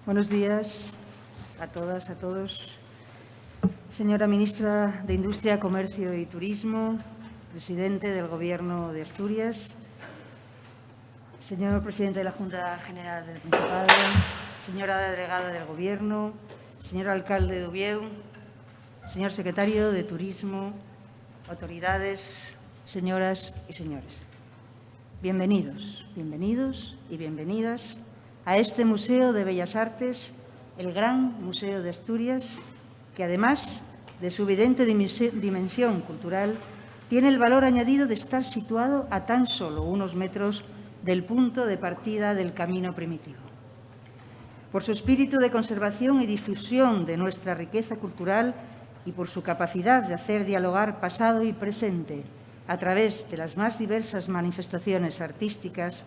Buenos días a todas, a todos. Señora Ministra de Industria, Comercio y Turismo, Presidente del Gobierno de Asturias, señor Presidente de la Junta General del Principado, señora Delegada del Gobierno, señor Alcalde de Ubieu, señor Secretario de Turismo, autoridades, señoras y señores. Bienvenidos, bienvenidos y bienvenidas a este Museo de Bellas Artes, el Gran Museo de Asturias, que además de su evidente dimensión cultural, tiene el valor añadido de estar situado a tan solo unos metros del punto de partida del camino primitivo. Por su espíritu de conservación y difusión de nuestra riqueza cultural y por su capacidad de hacer dialogar pasado y presente a través de las más diversas manifestaciones artísticas,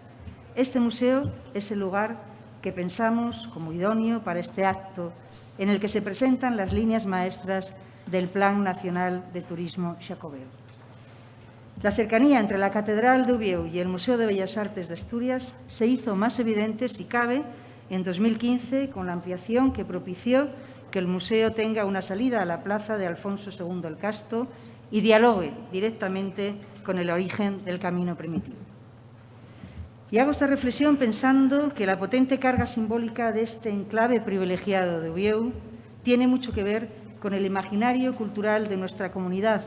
este museo es el lugar que pensamos como idóneo para este acto en el que se presentan las líneas maestras del Plan Nacional de Turismo Xacobeo. La cercanía entre la Catedral de Ubieu y el Museo de Bellas Artes de Asturias se hizo más evidente, si cabe, en 2015 con la ampliación que propició que el museo tenga una salida a la plaza de Alfonso II el Casto y dialogue directamente con el origen del camino primitivo. Y hago esta reflexión pensando que la potente carga simbólica de este enclave privilegiado de Ubieu tiene mucho que ver con el imaginario cultural de nuestra comunidad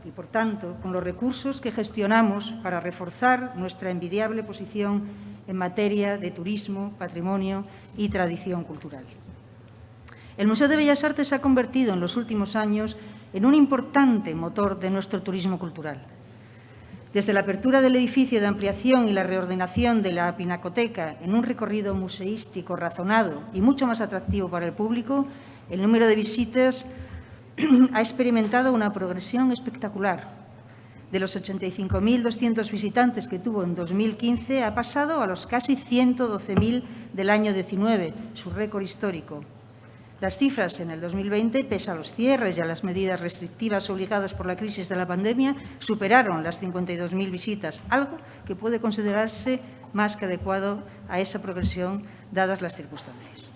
y, por tanto, con los recursos que gestionamos para reforzar nuestra envidiable posición en materia de turismo, patrimonio y tradición cultural. El Museo de Bellas Artes se ha convertido en los últimos años en un importante motor de nuestro turismo cultural. Desde la apertura del edificio de ampliación y la reordenación de la Pinacoteca en un recorrido museístico razonado y mucho más atractivo para el público, el número de visitas ha experimentado una progresión espectacular. De los 85.200 visitantes que tuvo en 2015, ha pasado a los casi 112.000 del año 19, su récord histórico. Las cifras en el 2020, pese a los cierres y a las medidas restrictivas obligadas por la crisis de la pandemia, superaron las 52.000 visitas, algo que puede considerarse más que adecuado a esa progresión, dadas las circunstancias.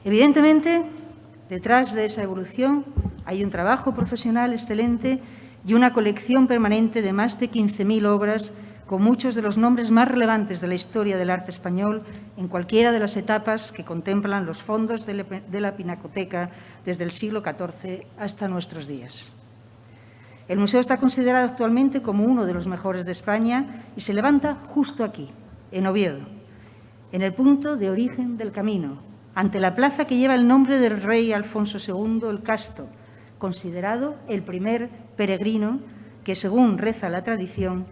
Evidentemente, detrás de esa evolución hay un trabajo profesional excelente y una colección permanente de más de 15.000 obras con muchos de los nombres más relevantes de la historia del arte español en cualquiera de las etapas que contemplan los fondos de la Pinacoteca desde el siglo XIV hasta nuestros días. El museo está considerado actualmente como uno de los mejores de España y se levanta justo aquí, en Oviedo, en el punto de origen del camino, ante la plaza que lleva el nombre del rey Alfonso II el Casto, considerado el primer peregrino que, según reza la tradición,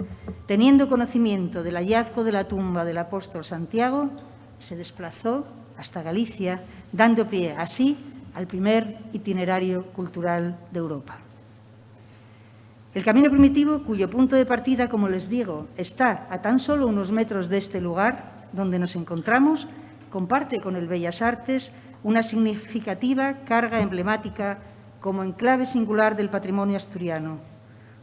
teniendo conocimiento del hallazgo de la tumba del apóstol Santiago, se desplazó hasta Galicia, dando pie así al primer itinerario cultural de Europa. El camino primitivo, cuyo punto de partida, como les digo, está a tan solo unos metros de este lugar donde nos encontramos, comparte con el Bellas Artes una significativa carga emblemática como enclave singular del patrimonio asturiano,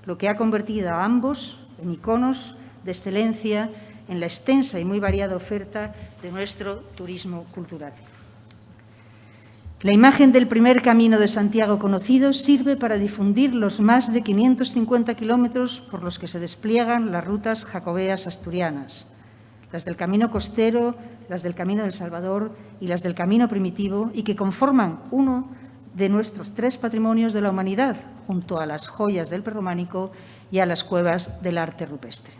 lo que ha convertido a ambos en iconos de excelencia en la extensa y muy variada oferta de nuestro turismo cultural. La imagen del primer Camino de Santiago conocido sirve para difundir los más de 550 kilómetros por los que se despliegan las rutas jacobeas asturianas, las del Camino Costero, las del Camino del Salvador y las del Camino Primitivo, y que conforman uno de nuestros 3 patrimonios de la humanidad, junto a las joyas del prerrománico y a las cuevas del arte rupestre.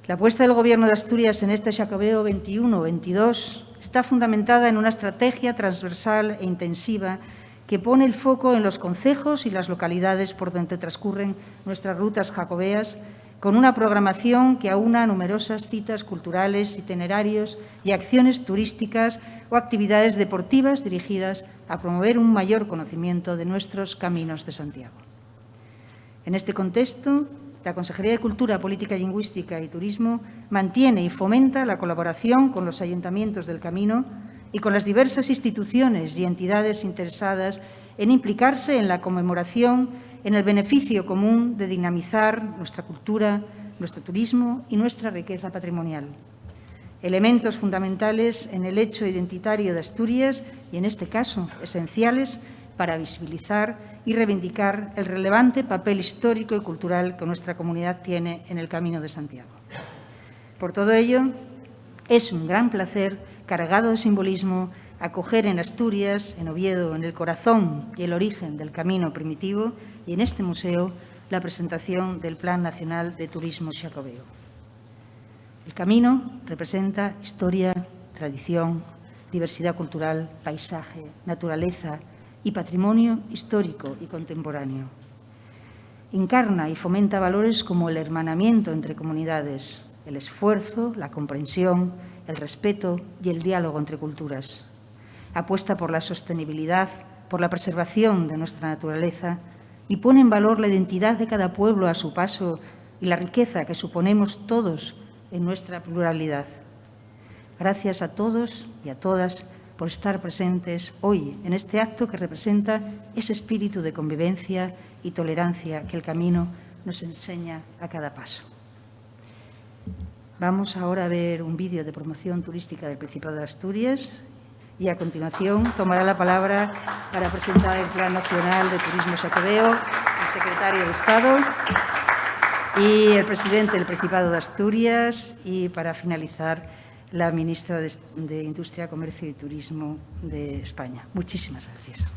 La apuesta del Gobierno de Asturias en este Xacobeo 21-22 está fundamentada en una estrategia transversal e intensiva que pone el foco en los concejos y las localidades por donde transcurren nuestras rutas jacobeas, con una programación que aúna numerosas citas culturales, itinerarios y acciones turísticas o actividades deportivas dirigidas a promover un mayor conocimiento de nuestros caminos de Santiago. En este contexto, la Consejería de Cultura, Política Lingüística y Turismo mantiene y fomenta la colaboración con los ayuntamientos del Camino y con las diversas instituciones y entidades interesadas en implicarse en la conmemoración, en el beneficio común de dinamizar nuestra cultura, nuestro turismo y nuestra riqueza patrimonial. elementos fundamentales en el hecho identitario de Asturias y, en este caso, esenciales para visibilizar y reivindicar el relevante papel histórico y cultural que nuestra comunidad tiene en el Camino de Santiago. Por todo ello, es un gran placer, cargado de simbolismo, acoger en Asturias, en Oviedo, en el corazón y el origen del camino primitivo, y en este museo, la presentación del Plan Nacional de Turismo Xacobeo. El camino representa historia, tradición, diversidad cultural, paisaje, naturaleza y patrimonio histórico y contemporáneo. Encarna y fomenta valores como el hermanamiento entre comunidades, el esfuerzo, la comprensión, el respeto y el diálogo entre culturas. Apuesta por la sostenibilidad, por la preservación de nuestra naturaleza y pone en valor la identidad de cada pueblo a su paso y la riqueza que suponemos todos en nuestra pluralidad. Gracias a todos y a todas por estar presentes hoy en este acto que representa ese espíritu de convivencia y tolerancia que el camino nos enseña a cada paso. Vamos ahora a ver un vídeo de promoción turística del Principado de Asturias y a continuación tomará la palabra para presentar el Plan Nacional de Turismo Xacobeo el secretario de Estado y el presidente del Principado de Asturias, y para finalizar la ministra de Industria, Comercio y Turismo de España. Muchísimas gracias.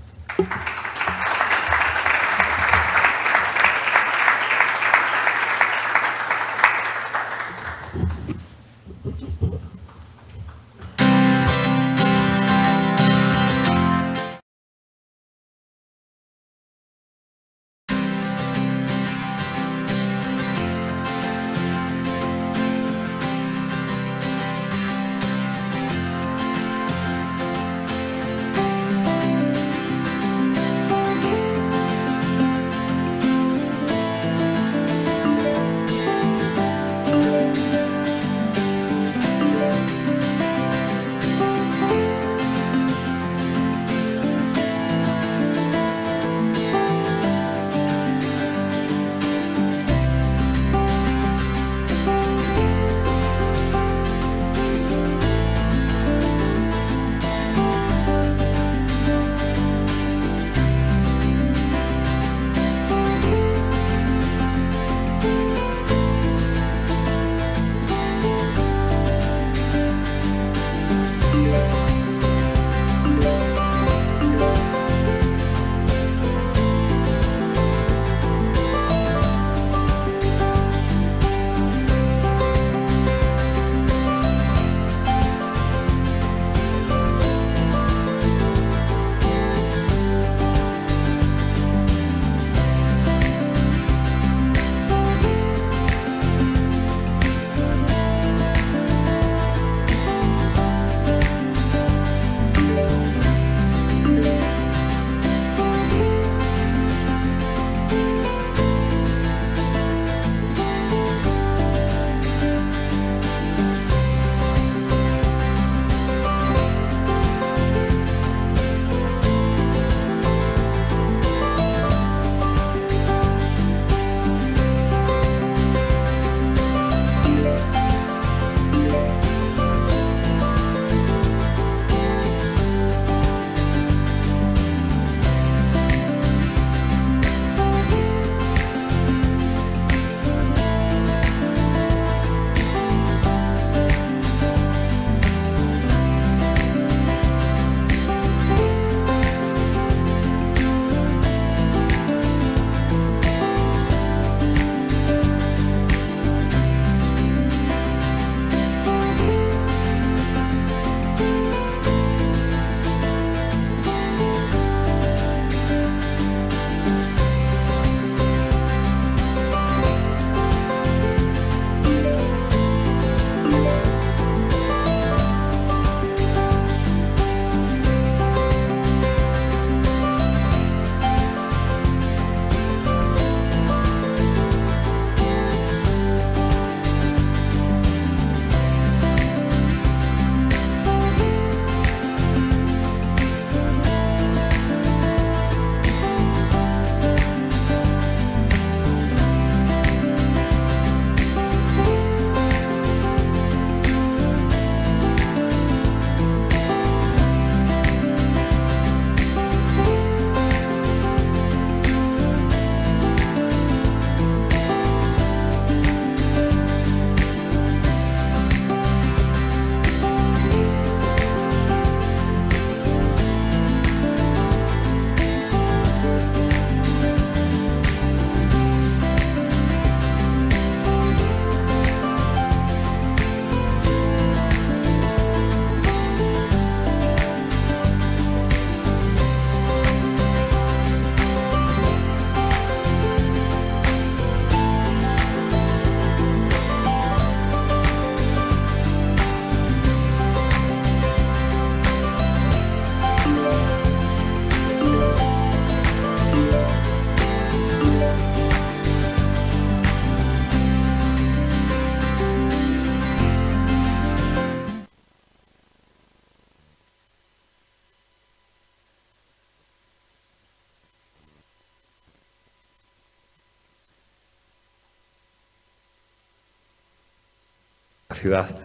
ciudad.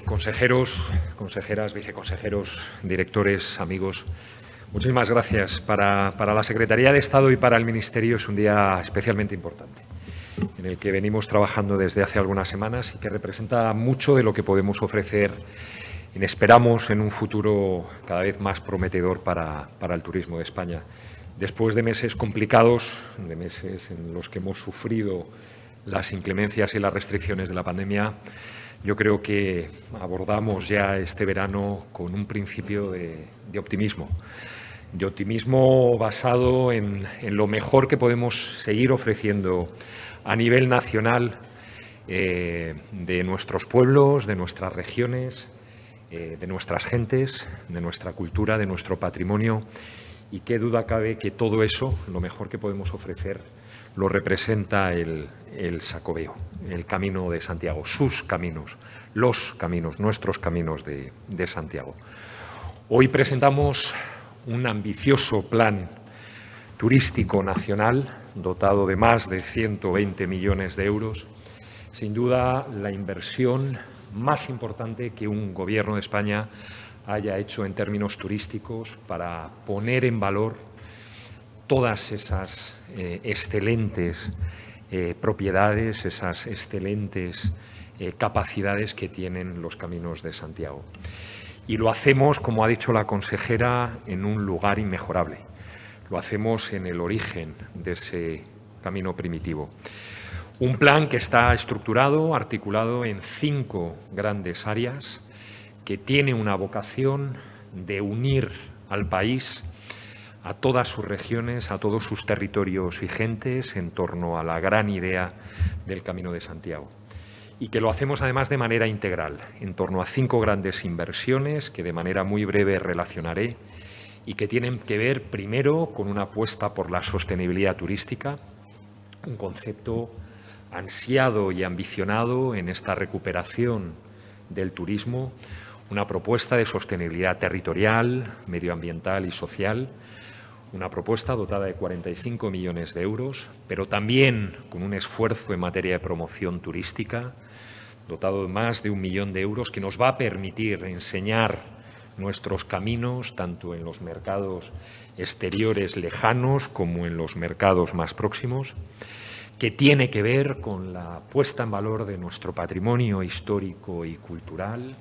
Consejeros, consejeras, viceconsejeros, directores, amigos, muchísimas gracias. Para la Secretaría de Estado y para el Ministerio es un día especialmente importante, en el que venimos trabajando desde hace algunas semanas y que representa mucho de lo que podemos ofrecer, esperamos, en un futuro cada vez más prometedor para el turismo de España. Después de meses complicados, de meses en los que hemos sufrido las inclemencias y las restricciones de la pandemia, yo creo que abordamos ya este verano con un principio de optimismo basado en lo mejor que podemos seguir ofreciendo a nivel nacional de nuestros pueblos, de nuestras regiones, de nuestras gentes, de nuestra cultura, de nuestro patrimonio. Y qué duda cabe que todo eso, lo mejor que podemos ofrecer, lo representa el Xacobeo, el Camino de Santiago, sus caminos, los caminos, nuestros caminos de Santiago. Hoy presentamos un ambicioso plan turístico nacional dotado de más de 120 millones de euros, sin duda la inversión más importante que un Gobierno de España haya hecho en términos turísticos para poner en valor todas esas excelentes propiedades, esas excelentes capacidades que tienen los caminos de Santiago. Y lo hacemos, como ha dicho la consejera, en un lugar inmejorable. Lo hacemos en el origen de ese camino primitivo. Un plan que está estructurado, articulado en 5 grandes áreas, que tiene una vocación de unir al país, a todas sus regiones, a todos sus territorios y gentes en torno a la gran idea del Camino de Santiago. Y que lo hacemos además de manera integral, en torno a 5 grandes inversiones que de manera muy breve relacionaré y que tienen que ver primero con una apuesta por la sostenibilidad turística, un concepto ansiado y ambicionado en esta recuperación del turismo, una propuesta de sostenibilidad territorial, medioambiental y social, una propuesta dotada de 45 millones de euros, pero también con un esfuerzo en materia de promoción turística, dotado de más de 1 millón de euros, que nos va a permitir enseñar nuestros caminos, tanto en los mercados exteriores lejanos como en los mercados más próximos, que tiene que ver con la puesta en valor de nuestro patrimonio histórico y cultural.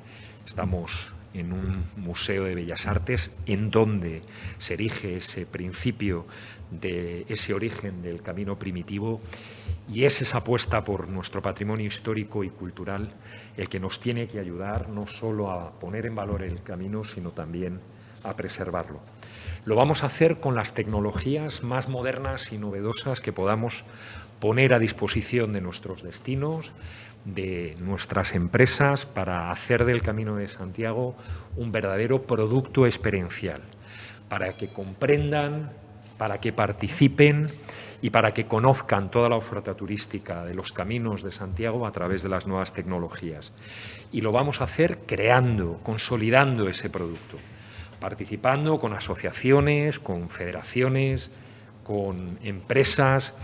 Estamos en un museo de Bellas Artes en donde se erige ese principio de ese origen del camino primitivo, y es esa apuesta por nuestro patrimonio histórico y cultural el que nos tiene que ayudar no solo a poner en valor el camino, sino también a preservarlo. Lo vamos a hacer con las tecnologías más modernas y novedosas que podamos poner a disposición de nuestros destinos, de nuestras empresas, para hacer del Camino de Santiago un verdadero producto experiencial, para que comprendan, para que participen y para que conozcan toda la oferta turística de los caminos de Santiago a través de las nuevas tecnologías. Y lo vamos a hacer creando, consolidando ese producto, participando con asociaciones, con federaciones, con empresas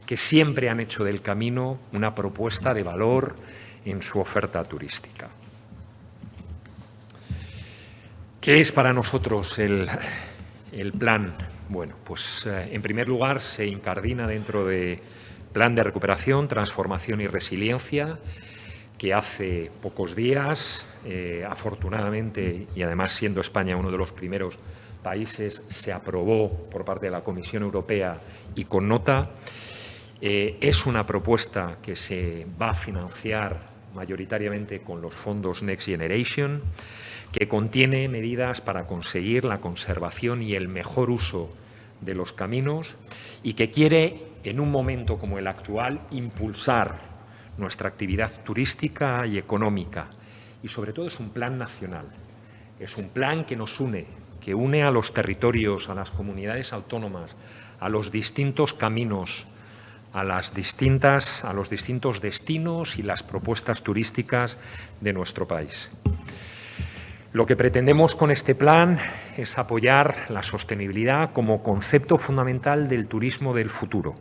que siempre han hecho del camino una propuesta de valor en su oferta turística. ¿Qué es para nosotros el plan? Bueno, pues en primer lugar se incardina dentro del Plan de Recuperación, Transformación y Resiliencia, que hace pocos días, afortunadamente, y además siendo España uno de los primeros países, se aprobó por parte de la Comisión Europea y con nota. Es una propuesta que se va a financiar mayoritariamente con los fondos Next Generation, que contiene medidas para conseguir la conservación y el mejor uso de los caminos y que quiere, en un momento como el actual, impulsar nuestra actividad turística y económica. Y sobre todo es un plan nacional, es un plan que nos une, que une a los territorios, a las comunidades autónomas, a los distintos caminos, a los distintos destinos y las propuestas turísticas de nuestro país. Lo que pretendemos con este plan es apoyar la sostenibilidad como concepto fundamental del turismo del futuro.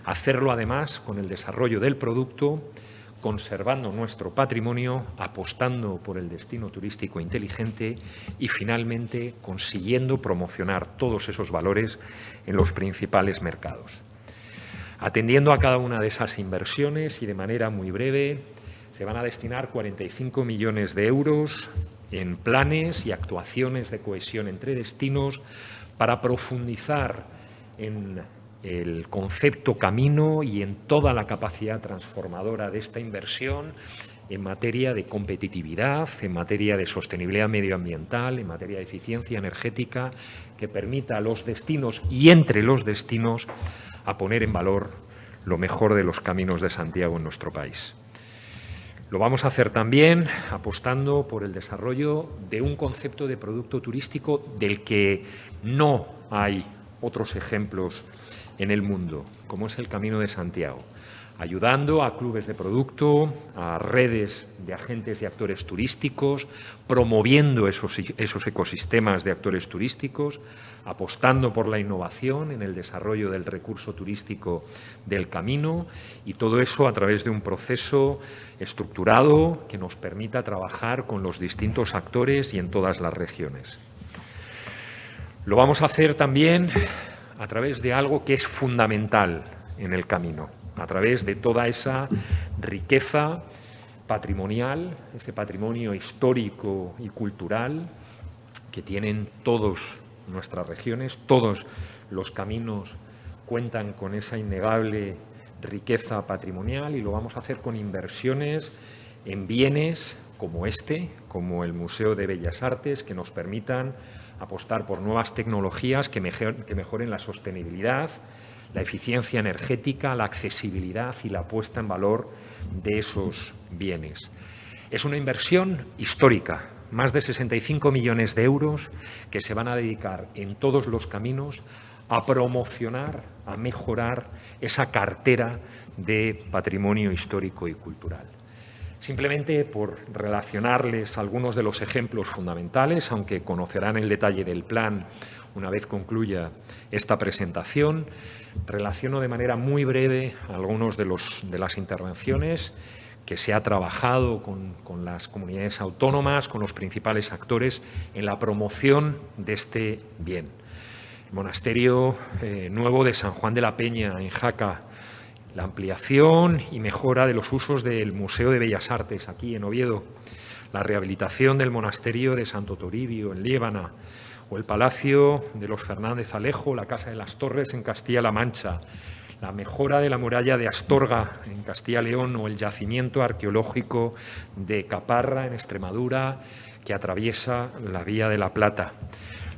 Hacerlo, además, con el desarrollo del producto, conservando nuestro patrimonio, apostando por el destino turístico inteligente y, finalmente, consiguiendo promocionar todos esos valores en los principales mercados. Atendiendo a cada una de esas inversiones y de manera muy breve, se van a destinar 45 millones de euros en planes y actuaciones de cohesión entre destinos para profundizar en el concepto camino y en toda la capacidad transformadora de esta inversión en materia de competitividad, en materia de sostenibilidad medioambiental, en materia de eficiencia energética, que permita a los destinos y entre los destinos a poner en valor lo mejor de los caminos de Santiago en nuestro país. Lo vamos a hacer también apostando por el desarrollo de un concepto de producto turístico del que no hay otros ejemplos en el mundo, como es el Camino de Santiago, ayudando a clubes de producto, a redes de agentes y actores turísticos, promoviendo esos ecosistemas de actores turísticos, apostando por la innovación en el desarrollo del recurso turístico del camino, y todo eso a través de un proceso estructurado que nos permita trabajar con los distintos actores y en todas las regiones. Lo vamos a hacer también a través de algo que es fundamental en el camino, a través de toda esa riqueza patrimonial, ese patrimonio histórico y cultural que tienen todas nuestras regiones. Todos los caminos cuentan con esa innegable riqueza patrimonial, y lo vamos a hacer con inversiones en bienes como este, como el Museo de Bellas Artes, que nos permitan apostar por nuevas tecnologías que mejoren la sostenibilidad, la eficiencia energética, la accesibilidad y la puesta en valor de esos bienes. Es una inversión histórica, más de 65 millones de euros que se van a dedicar en todos los caminos a promocionar, a mejorar esa cartera de patrimonio histórico y cultural. Simplemente por relacionarles algunos de los ejemplos fundamentales, aunque conocerán el detalle del plan una vez concluya esta presentación, relaciono de manera muy breve algunos de las intervenciones que se ha trabajado con las comunidades autónomas, con los principales actores en la promoción de este bien. El monasterio nuevo de San Juan de la Peña, en Jaca, la ampliación y mejora de los usos del Museo de Bellas Artes, aquí en Oviedo, la rehabilitación del monasterio de Santo Toribio, en Liébana, o el Palacio de los Fernández Alejo, la Casa de las Torres, en Castilla-La Mancha, la mejora de la muralla de Astorga, en Castilla-León, o el yacimiento arqueológico de Caparra, en Extremadura, que atraviesa la Vía de la Plata.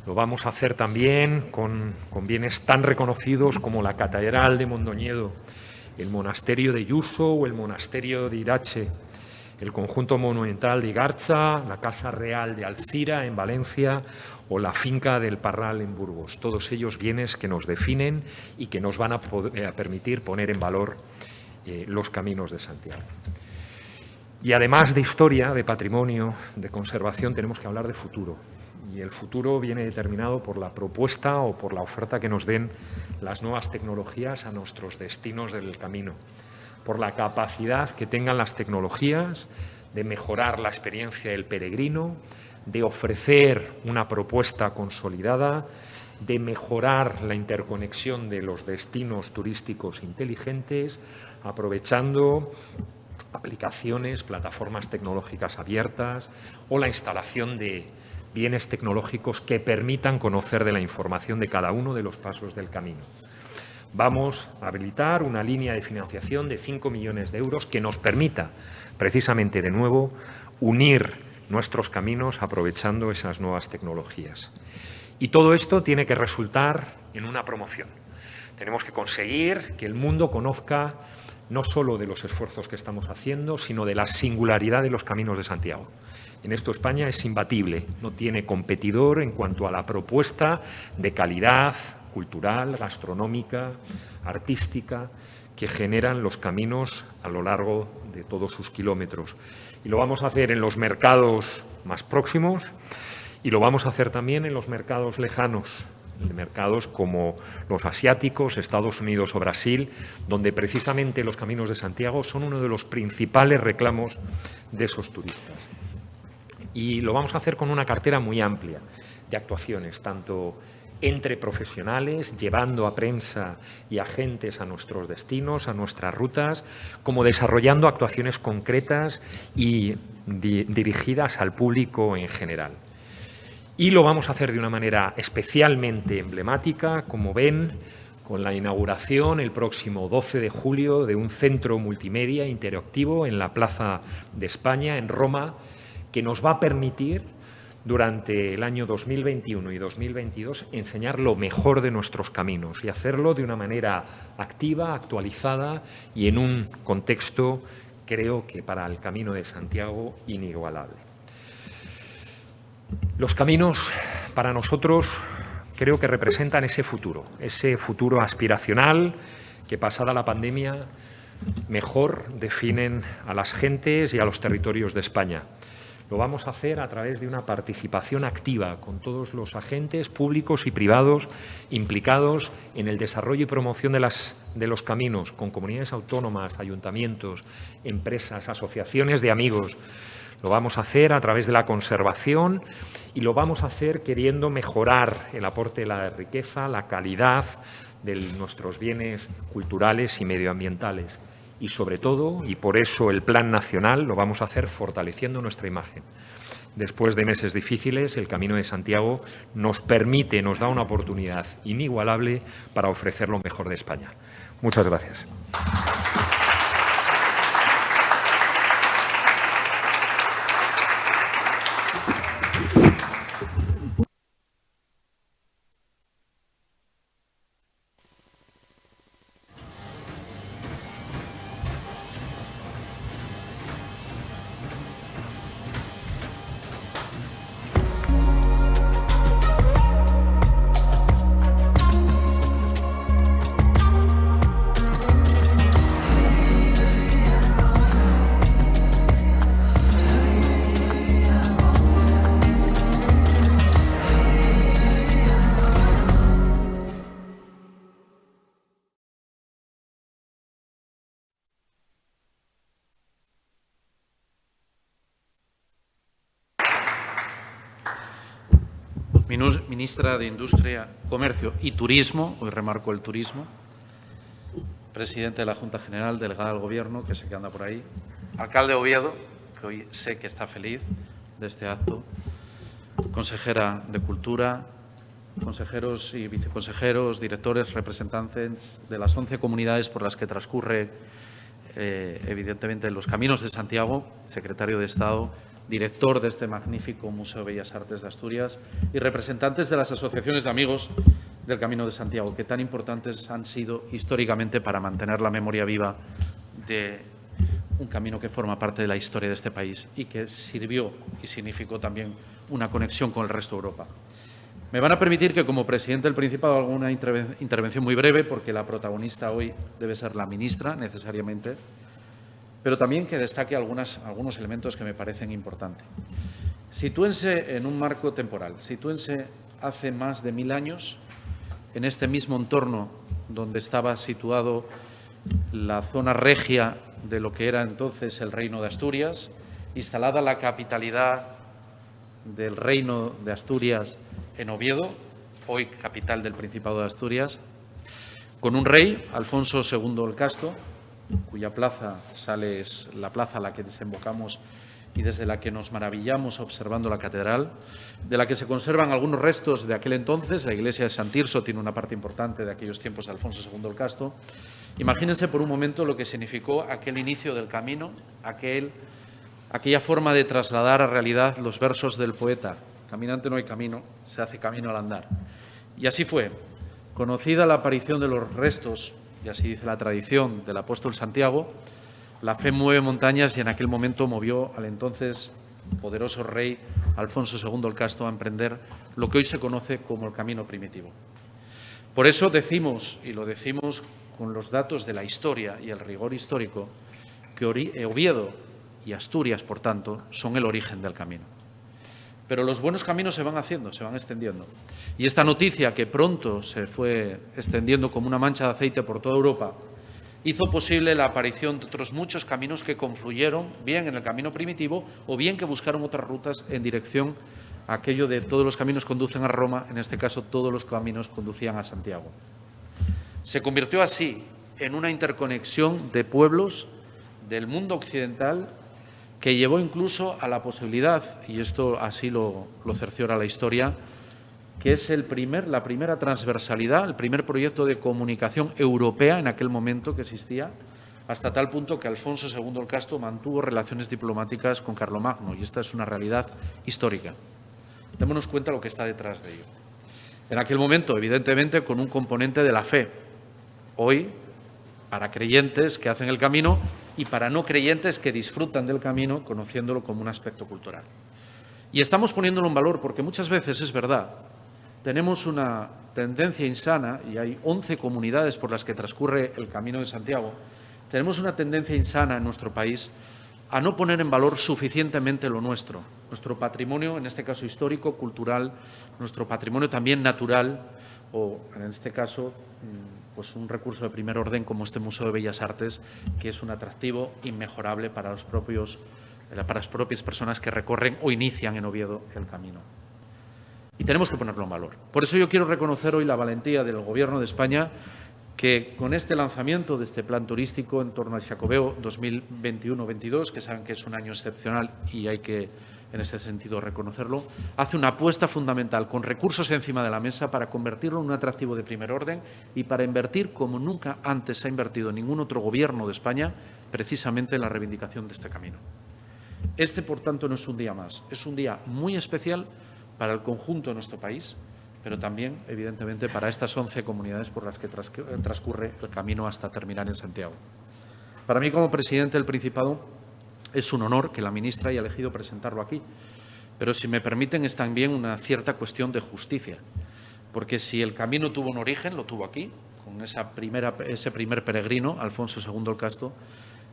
Lo vamos a hacer también con bienes tan reconocidos como la Catedral de Mondoñedo, el monasterio de Yuso o el monasterio de Irache, el conjunto monumental de Igarza, la Casa Real de Alcira en Valencia o la finca del Parral en Burgos. Todos ellos bienes que nos definen y que nos van a permitir poner en valor los caminos de Santiago. Y además de historia, de patrimonio, de conservación, tenemos que hablar de futuro. Y el futuro viene determinado por la propuesta o por la oferta que nos den las nuevas tecnologías a nuestros destinos del camino, por la capacidad que tengan las tecnologías de mejorar la experiencia del peregrino, de ofrecer una propuesta consolidada, de mejorar la interconexión de los destinos turísticos inteligentes, aprovechando aplicaciones, plataformas tecnológicas abiertas o la instalación de bienes tecnológicos que permitan conocer de la información de cada uno de los pasos del camino. Vamos a habilitar una línea de financiación de 5 millones de euros que nos permita, precisamente de nuevo, unir nuestros caminos aprovechando esas nuevas tecnologías. Y todo esto tiene que resultar en una promoción. Tenemos que conseguir que el mundo conozca no solo de los esfuerzos que estamos haciendo, sino de la singularidad de los caminos de Santiago. En esto España es imbatible, no tiene competidor en cuanto a la propuesta de calidad cultural, gastronómica, artística, que generan los caminos a lo largo de todos sus kilómetros. Y lo vamos a hacer en los mercados más próximos y lo vamos a hacer también en los mercados lejanos, mercados como los asiáticos, Estados Unidos o Brasil, donde precisamente los Caminos de Santiago son uno de los principales reclamos de esos turistas. Y lo vamos a hacer con una cartera muy amplia de actuaciones, tanto entre profesionales, llevando a prensa y agentes a nuestros destinos, a nuestras rutas, como desarrollando actuaciones concretas y dirigidas al público en general. Y lo vamos a hacer de una manera especialmente emblemática, como ven, con la inauguración el próximo 12 de julio de un centro multimedia interactivo en la Plaza de España, en Roma, que nos va a permitir durante el año 2021 y 2022 enseñar lo mejor de nuestros caminos y hacerlo de una manera activa, actualizada y en un contexto, creo que para el Camino de Santiago, inigualable. Los caminos, para nosotros, creo que representan ese futuro aspiracional que, pasada la pandemia, mejor definen a las gentes y a los territorios de España. Lo vamos a hacer a través de una participación activa con todos los agentes públicos y privados implicados en el desarrollo y promoción de los caminos, con comunidades autónomas, ayuntamientos, empresas, asociaciones de amigos. Lo vamos a hacer a través de la conservación y lo vamos a hacer queriendo mejorar el aporte de la riqueza, la calidad de nuestros bienes culturales y medioambientales. Y sobre todo, y por eso el Plan Nacional, lo vamos a hacer fortaleciendo nuestra imagen. Después de meses difíciles, el Camino de Santiago nos da una oportunidad inigualable para ofrecer lo mejor de España. Muchas gracias. Ministra de Industria, Comercio y Turismo, hoy remarco el turismo, presidente de la Junta General, delegada del Gobierno, que sé que anda por ahí, alcalde de Oviedo, que hoy sé que está feliz de este acto, consejera de Cultura, consejeros y viceconsejeros, directores, representantes de las 11 comunidades por las que transcurre, evidentemente, los Caminos de Santiago, secretario de Estado, director de este magnífico Museo de Bellas Artes de Asturias y representantes de las asociaciones de amigos del Camino de Santiago, que tan importantes han sido históricamente para mantener la memoria viva de un camino que forma parte de la historia de este país y que sirvió y significó también una conexión con el resto de Europa. Me van a permitir que, como presidente del Principado, haga una intervención muy breve, porque la protagonista hoy debe ser la ministra, necesariamente, pero también que destaque algunos elementos que me parecen importantes. Sitúense en un marco temporal, sitúense hace más de 1000 años, en este mismo entorno donde estaba situado la zona regia de lo que era entonces el Reino de Asturias, instalada la capitalidad del Reino de Asturias en Oviedo, hoy capital del Principado de Asturias, con un rey, Alfonso II el Casto, cuya plaza es la plaza a la que desembocamos y desde la que nos maravillamos observando la catedral, de la que se conservan algunos restos de aquel entonces. La iglesia de San Tirso tiene una parte importante de aquellos tiempos de Alfonso II el Casto. Imagínense por un momento lo que significó aquel inicio del camino, aquella forma de trasladar a realidad los versos del poeta: caminante no hay camino, se hace camino al andar. Y así fue. Conocida la aparición de los restos, y así dice la tradición, del apóstol Santiago, la fe mueve montañas y en aquel momento movió al entonces poderoso rey Alfonso II el Casto a emprender lo que hoy se conoce como el camino primitivo. Por eso decimos, y lo decimos con los datos de la historia y el rigor histórico, que Oviedo y Asturias, por tanto, son el origen del camino. Pero los buenos caminos se van haciendo, se van extendiendo. Y esta noticia, que pronto se fue extendiendo como una mancha de aceite por toda Europa, hizo posible la aparición de otros muchos caminos que confluyeron bien en el camino primitivo o bien que buscaron otras rutas en dirección a aquello de todos los caminos conducen a Roma, en este caso todos los caminos conducían a Santiago. Se convirtió así en una interconexión de pueblos del mundo occidental que llevó incluso a la posibilidad, y esto así lo cerciora la historia, que es la primera transversalidad, el primer proyecto de comunicación europea en aquel momento que existía, hasta tal punto que Alfonso II el Casto mantuvo relaciones diplomáticas con Carlomagno, y esta es una realidad histórica. Démonos cuenta de lo que está detrás de ello. En aquel momento, evidentemente, con un componente de la fe. Hoy, para creyentes que hacen el camino y para no creyentes que disfrutan del camino conociéndolo como un aspecto cultural. Y estamos poniéndolo en valor porque muchas veces, es verdad, tenemos una tendencia insana, y hay 11 comunidades por las que transcurre el Camino de Santiago, tenemos una tendencia insana en nuestro país a no poner en valor suficientemente lo nuestro patrimonio, en este caso histórico, cultural, nuestro patrimonio también natural, o en este caso, pues un recurso de primer orden como este Museo de Bellas Artes, que es un atractivo inmejorable para las propias personas que recorren o inician en Oviedo el camino. Y tenemos que ponerlo en valor. Por eso yo quiero reconocer hoy la valentía del Gobierno de España, que con este lanzamiento de este plan turístico en torno al Xacobeo 2021-22, que saben que es un año excepcional y hay que, en este sentido, reconocerlo, hace una apuesta fundamental con recursos encima de la mesa para convertirlo en un atractivo de primer orden y para invertir como nunca antes ha invertido ningún otro gobierno de España precisamente en la reivindicación de este camino. Este, por tanto, no es un día más, es un día muy especial para el conjunto de nuestro país, pero también, evidentemente, para estas 11 comunidades por las que transcurre el camino hasta terminar en Santiago. Para mí, como presidente del Principado, es un honor que la ministra haya elegido presentarlo aquí, pero si me permiten es también una cierta cuestión de justicia, porque si el camino tuvo un origen, lo tuvo aquí, con ese primer peregrino, Alfonso II el Casto,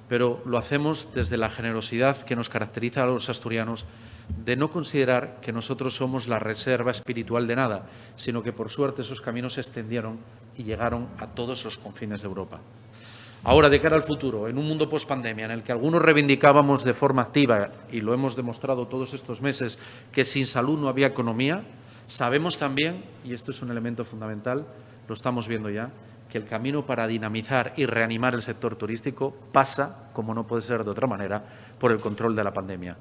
pero lo hacemos desde la generosidad que nos caracteriza a los asturianos, de no considerar que nosotros somos la reserva espiritual de nada, sino que por suerte esos caminos se extendieron y llegaron a todos los confines de Europa. Ahora, de cara al futuro, en un mundo pospandemia en el que algunos reivindicábamos de forma activa, y lo hemos demostrado todos estos meses, que sin salud no había economía, sabemos también, y esto es un elemento fundamental, lo estamos viendo ya, que el camino para dinamizar y reanimar el sector turístico pasa, como no puede ser de otra manera, por el control de la pandemia.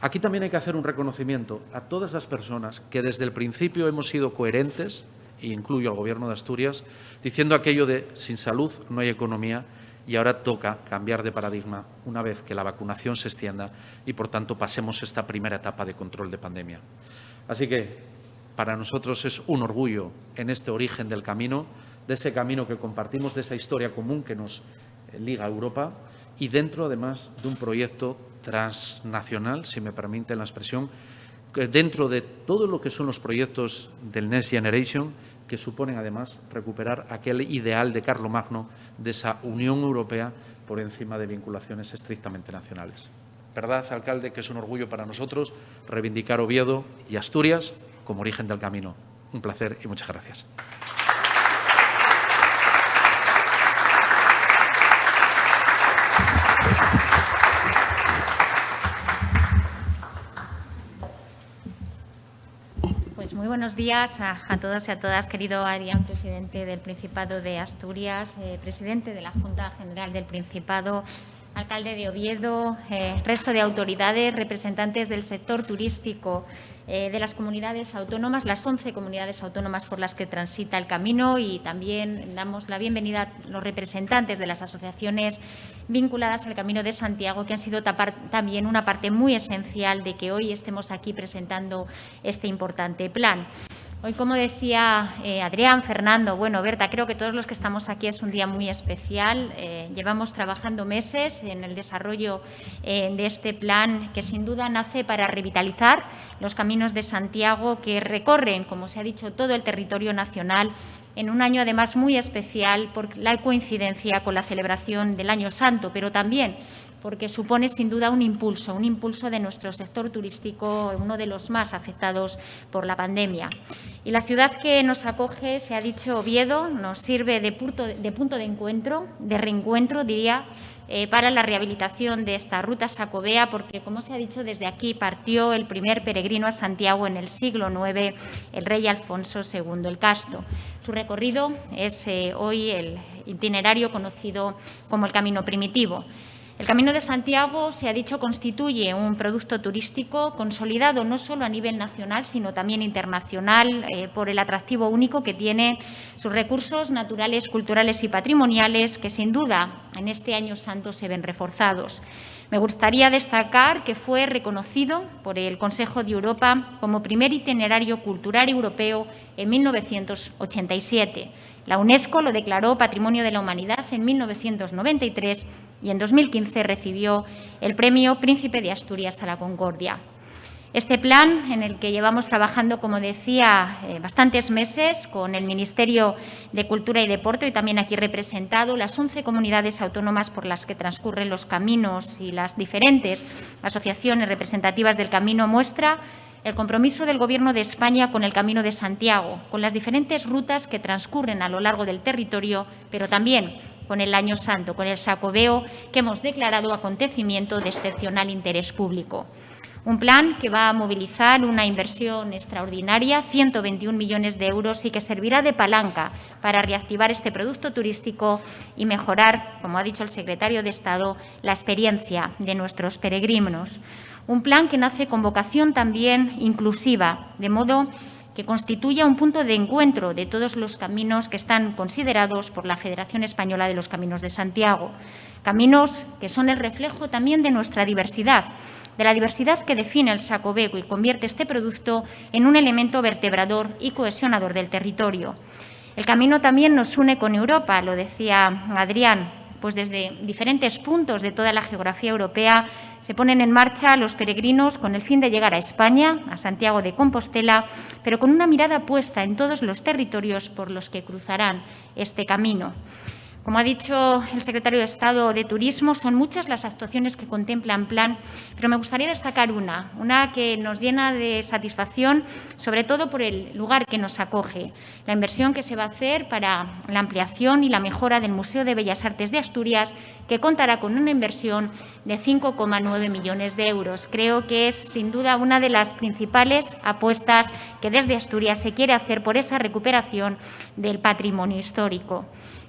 Aquí también hay que hacer un reconocimiento a todas las personas que desde el principio hemos sido coherentes, e incluyo al Gobierno de Asturias, diciendo aquello de sin salud no hay economía, y ahora toca cambiar de paradigma una vez que la vacunación se extienda y, por tanto, pasemos esta primera etapa de control de pandemia. Así que para nosotros es un orgullo en este origen del camino, de ese camino que compartimos, de esa historia común que nos liga a Europa y dentro, además, de un proyecto transnacional, si me permiten la expresión, dentro de todo lo que son los proyectos del Next Generation, que suponen, además, recuperar aquel ideal de Carlomagno de esa Unión Europea por encima de vinculaciones estrictamente nacionales. ¿Verdad, alcalde, que es un orgullo para nosotros reivindicar Oviedo y Asturias como origen del camino? Un placer y muchas gracias. Pues muy buenos días a todos y a todas, querido Adrián, presidente del Principado de Asturias, presidente de la Junta General del Principado, alcalde de Oviedo, resto de autoridades, representantes del sector turístico de las comunidades autónomas, las 11 comunidades autónomas por las que transita el camino, y también damos la bienvenida a los representantes de las asociaciones vinculadas al Camino de Santiago, que han sido también una parte muy esencial de que hoy estemos aquí presentando este importante plan. Hoy, como decía Adrián, Fernando, bueno, Berta, creo que todos los que estamos aquí es un día muy especial. Llevamos trabajando meses en el desarrollo de este plan, que sin duda nace para revitalizar los caminos de Santiago, que recorren, como se ha dicho, todo el territorio nacional, en un año además muy especial por la coincidencia con la celebración del Año Santo, pero también porque supone sin duda un impulso de nuestro sector turístico, uno de los más afectados por la pandemia. Y la ciudad que nos acoge, se ha dicho, Oviedo, nos sirve de punto de encuentro, de reencuentro, diría, para la rehabilitación de esta ruta xacobea, porque, como se ha dicho, desde aquí partió el primer peregrino a Santiago en el siglo IX, el rey Alfonso II el Casto. Su recorrido es hoy el itinerario conocido como el Camino Primitivo. El Camino de Santiago, se ha dicho, constituye un producto turístico consolidado no solo a nivel nacional, sino también internacional, por el atractivo único que tiene sus recursos naturales, culturales y patrimoniales, que sin duda en este Año Santo se ven reforzados. Me gustaría destacar que fue reconocido por el Consejo de Europa como primer itinerario cultural europeo en 1987. La UNESCO lo declaró Patrimonio de la Humanidad en 1993 y en 2015 recibió el Premio Príncipe de Asturias a la Concordia. Este plan, en el que llevamos trabajando, como decía, bastantes meses con el Ministerio de Cultura y Deporte, y también aquí representado, las 11 comunidades autónomas por las que transcurren los caminos y las diferentes asociaciones representativas del camino, muestra el compromiso del Gobierno de España con el Camino de Santiago, con las diferentes rutas que transcurren a lo largo del territorio, pero también con el Año Santo, con el Xacobeo, que hemos declarado acontecimiento de excepcional interés público. Un plan que va a movilizar una inversión extraordinaria, 121 millones de euros, y que servirá de palanca para reactivar este producto turístico y mejorar, como ha dicho el secretario de Estado, la experiencia de nuestros peregrinos. Un plan que nace con vocación también inclusiva, de modo que constituya un punto de encuentro de todos los caminos que están considerados por la Federación Española de los Caminos de Santiago. Caminos que son el reflejo también de nuestra diversidad, de la diversidad que define el xacobeo y convierte este producto en un elemento vertebrador y cohesionador del territorio. El camino también nos une con Europa, lo decía Adrián, pues desde diferentes puntos de toda la geografía europea se ponen en marcha los peregrinos con el fin de llegar a España, a Santiago de Compostela, pero con una mirada puesta en todos los territorios por los que cruzarán este camino. Como ha dicho el secretario de Estado de Turismo, son muchas las actuaciones que contempla el plan, pero me gustaría destacar una que nos llena de satisfacción, sobre todo por el lugar que nos acoge, la inversión que se va a hacer para la ampliación y la mejora del Museo de Bellas Artes de Asturias, que contará con una inversión de 5,9 millones de euros. Creo que es, sin duda, una de las principales apuestas que desde Asturias se quiere hacer por esa recuperación del patrimonio histórico.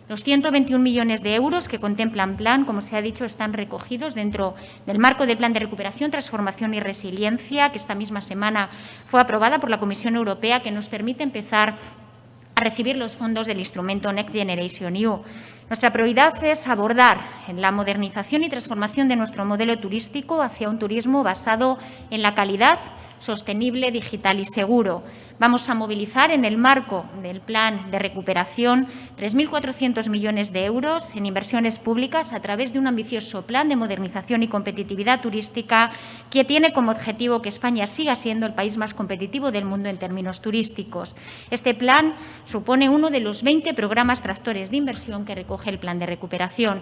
Los 121 millones de euros que contempla el plan, como se ha dicho, están recogidos dentro del marco del Plan de Recuperación, Transformación y Resiliencia, que esta misma semana fue aprobada por la Comisión Europea, que nos permite empezar a recibir los fondos del instrumento Next Generation EU. Nuestra prioridad es abordar en la modernización y transformación de nuestro modelo turístico hacia un turismo basado en la calidad, sostenible, digital y seguro. Vamos a movilizar en el marco del Plan de Recuperación 3.400 millones de euros en inversiones públicas a través de un ambicioso plan de modernización y competitividad turística que tiene como objetivo que España siga siendo el país más competitivo del mundo en términos turísticos. Este plan supone uno de los 20 programas tractores de inversión que recoge el Plan de Recuperación.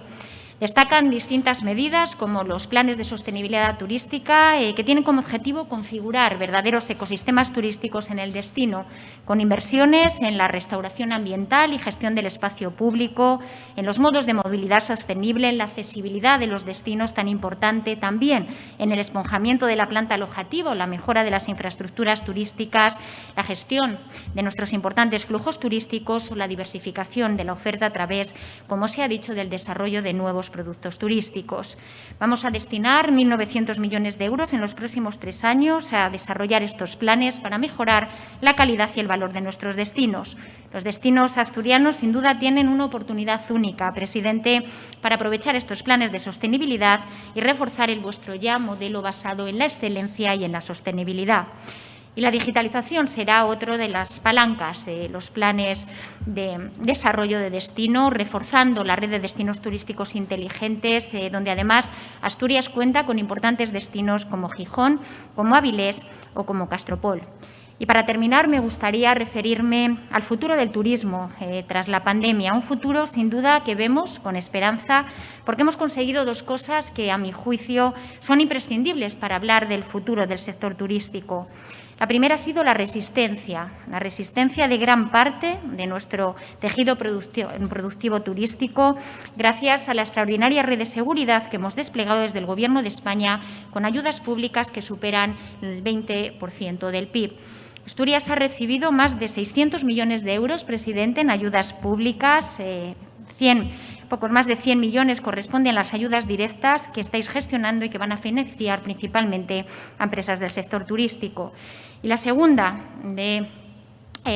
Destacan distintas medidas, como los planes de sostenibilidad turística, que tienen como objetivo configurar verdaderos ecosistemas turísticos en el destino, con inversiones en la restauración ambiental y gestión del espacio público, en los modos de movilidad sostenible, en la accesibilidad de los destinos tan importante, también en el esponjamiento de la planta alojativa o la mejora de las infraestructuras turísticas, la gestión de nuestros importantes flujos turísticos o la diversificación de la oferta a través, como se ha dicho, del desarrollo de nuevos productos turísticos. Vamos a destinar 1.900 millones de euros en los próximos 3 años a desarrollar estos planes para mejorar la calidad y el valor de nuestros destinos. Los destinos asturianos, sin duda, tienen una oportunidad única, presidente, para aprovechar estos planes de sostenibilidad y reforzar el vuestro ya modelo basado en la excelencia y en la sostenibilidad. Y la digitalización será otro de las palancas de los planes de desarrollo de destino, reforzando la red de destinos turísticos inteligentes, donde además Asturias cuenta con importantes destinos como Gijón, como Avilés o como Castropol. Y para terminar, me gustaría referirme al futuro del turismo tras la pandemia, un futuro sin duda que vemos con esperanza porque hemos conseguido dos cosas que, a mi juicio, son imprescindibles para hablar del futuro del sector turístico. La primera ha sido la resistencia de gran parte de nuestro tejido productivo turístico, gracias a la extraordinaria red de seguridad que hemos desplegado desde el Gobierno de España con ayudas públicas que superan el 20% del PIB. Asturias ha recibido más de 600 millones de euros, presidente, en ayudas públicas. Pocos más de 100 millones corresponden a las ayudas directas que estáis gestionando y que van a financiar principalmente a empresas del sector turístico. Y la segunda de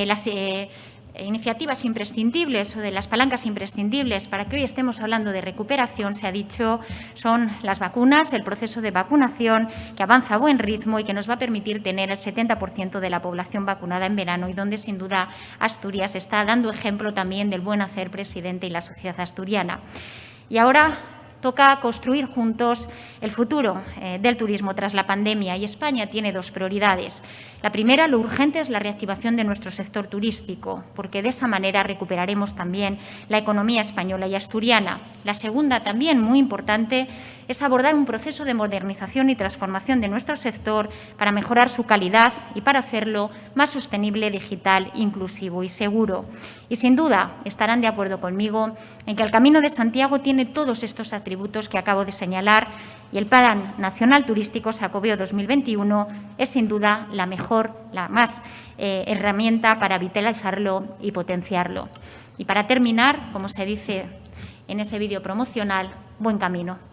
las iniciativas imprescindibles o de las palancas imprescindibles para que hoy estemos hablando de recuperación, se ha dicho, son las vacunas, el proceso de vacunación que avanza a buen ritmo y que nos va a permitir tener el 70% de la población vacunada en verano y donde, sin duda, Asturias está dando ejemplo también del buen hacer, presidente, y la sociedad asturiana. Y ahora toca construir juntos el futuro del turismo tras la pandemia y España tiene dos prioridades. La primera, lo urgente, es la reactivación de nuestro sector turístico, porque de esa manera recuperaremos también la economía española y asturiana. La segunda, también muy importante, es abordar un proceso de modernización y transformación de nuestro sector para mejorar su calidad y para hacerlo más sostenible, digital, inclusivo y seguro. Y sin duda estarán de acuerdo conmigo en que el Camino de Santiago tiene todos estos atributos que acabo de señalar y el Plan Nacional Turístico Xacobeo 2021 es sin duda la mejor, la más herramienta para vitalizarlo y potenciarlo. Y para terminar, como se dice en ese vídeo promocional, buen camino.